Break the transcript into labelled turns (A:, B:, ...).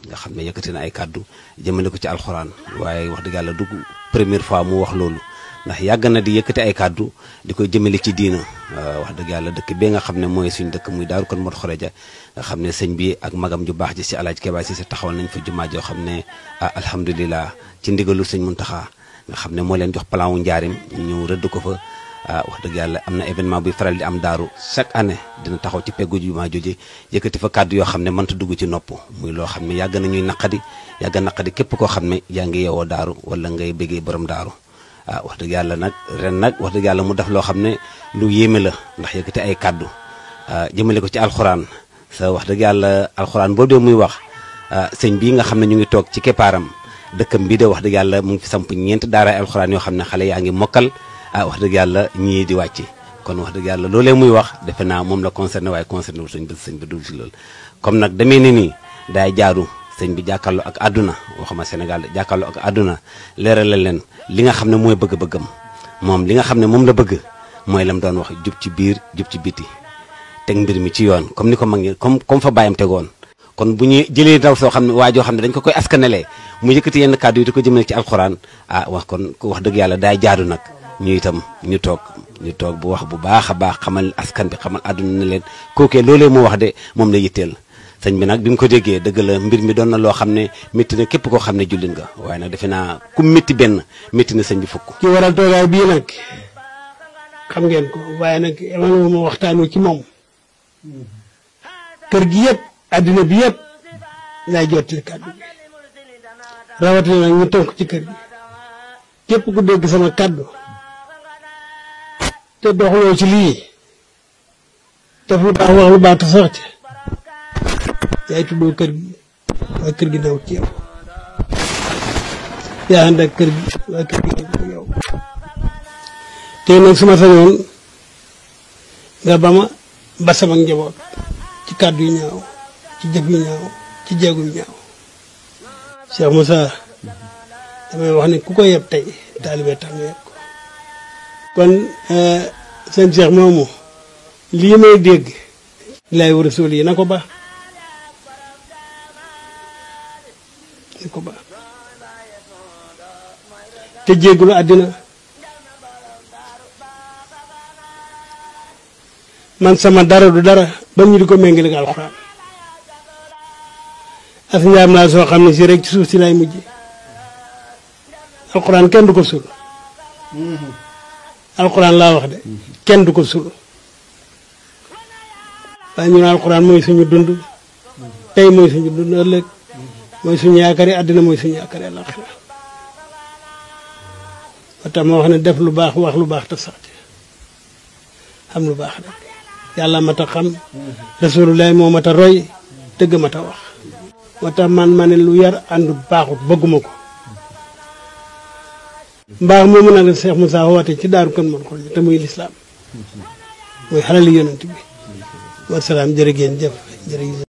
A: nga xam ne yëkkati na ay kàddu jëmale ko ci alxuraan waaye wax dëgg yàlla du première fois mu wax loolu ndax yàgg na di yëkkati ay kàddu di koy jëmale ci diina wax dëgg yàlla dëkk bi nga xam ne mooy suñ dëkk muy Daaru Kon Mor Xoreja nga xam ne sëñ bi ak magam ju baax ji si Alaaji Keba si taxawal nañ fa jumaa joo xam ne alhamdulilah ci ndigalu sëñ Muntaxa nga xam ne moo leen jox plan wu njaarim ñu rëdd ko fa wax dëgg yàlla am na événement buy faral di am daaru chaque année dina taxaw ci peggu jumaa jooju yëkkati fa kàddu yoo xam ne mënta dugg ci nopp muy loo xam ne yàgg na ñuy naqadi yàgg naqadi képp koo xam ne yaa ngi yeewoo daaru wala ngay bëggee borom daaru wax dëgg yàlla nag ren nag wax dëgg yàlla mu def loo xam ne lu yéeme la ndax yëkkati ay kàddu jëmale ko ci alxuraan sa wax dëgg yàlla alxuraan boo dee muy wax sëñ bii nga xam ne ñu ngi toog ci keppaaram dëkkam bii de wax dëgg yàlla mu ngi fi samp ñeent daaraay alxuraan yoo xam ne xale yaa ngi mokkal wax dëgg yàlla ñii di wàcc kon wax dëgg yàlla loolee muy wax defe naa moom la concerné waaye concerné wu sëñ bi dugg si loolu comme nag demee ni nii daay jaaru sëñ bi jàkkaarloo ak àdduna waxuma Sénégal jàkkaarloo ak àdduna leeralal leen li nga xam ne mooy bëgg-bëggam moom li nga xam ne moom la bëgg mooy lam doon wax jub ci biir jub ci biti teg mbir mi ci yoon comme ni ko mag ñi comme fa bàyyam tegoon kon bu ñu jëlee ndaw soo xam ne waa joo xam ne dañ ko koy askanelee mu yëkkati yenn kàddu yi di ko jëmale ci alxuraan wax kon wax dëgg yàlla daay jaadu nag ñu itam ñu toog bu wax bu baax a baax xamal askan bi xamal àdduna ne leen kookee loolee moo wax de moom la yitteel sëñ bi nag bi mu ko déggee dëgg la mbir mi doon na loo xam ne métti na képp koo xam ne jullit nga waaye nag defe naa ku métti benn métti na sëñ bi fukk.
B: ci waral toogaay bii nag xam ngeen ko waaye nag emaloo ma waxtaanoo ci moom kër gi yëpp àddina bi yëpp lay jottali kàddu bi rawatina nag ñu tënk ci kër gi képp ku dégg sama kàddu te doxaloo ci lii def lu baax wax lu baax te sax ci yaay tuddoo kër gi waaye kër gi daw ci yow yaa ànd ak kër gi waaye kër gi daw ci yow te nag su ma sañoon nga ba sama njaboot ci kàddu yu ñaaw ci jëf yu ñaaw ci jéego yu ñaaw Cheikh Moussa damay wax ne ku ko yeb tey taalibe tax nga yeb ko kon seen Cheikh moomu lii may dégg lay war a suul yi na ko ba te jéggulu àddina man sama dara du dara ba ñu di ko méngale ak alxuraan as njaam laa soo xam ne si rek ci suuf si lay mujj alxuraan kenn du ko suul alxuraan laa wax de kenn du ko suul waaye ñu ne alxuraan mooy suñu dund tey mooy suñu dund ëllëg mooy suñu yaakaari àddina mooy suñu yaakaari àllaaxira ba tax ma wax ne def lu baax wax lu baax te sax ci xam lu baax rek yàlla mat a xam rasulullah moo mat a roy dëgg mat a wax moo tax man ma ne lu yar àndu baaxut bëgguma ko mbaax moomu nag la Cheikh Moussa woote ci Daaru Kon Mor Xoreja te muy lislaam muy xalali yonent bi wasalaam jërë ngeen jëf jërë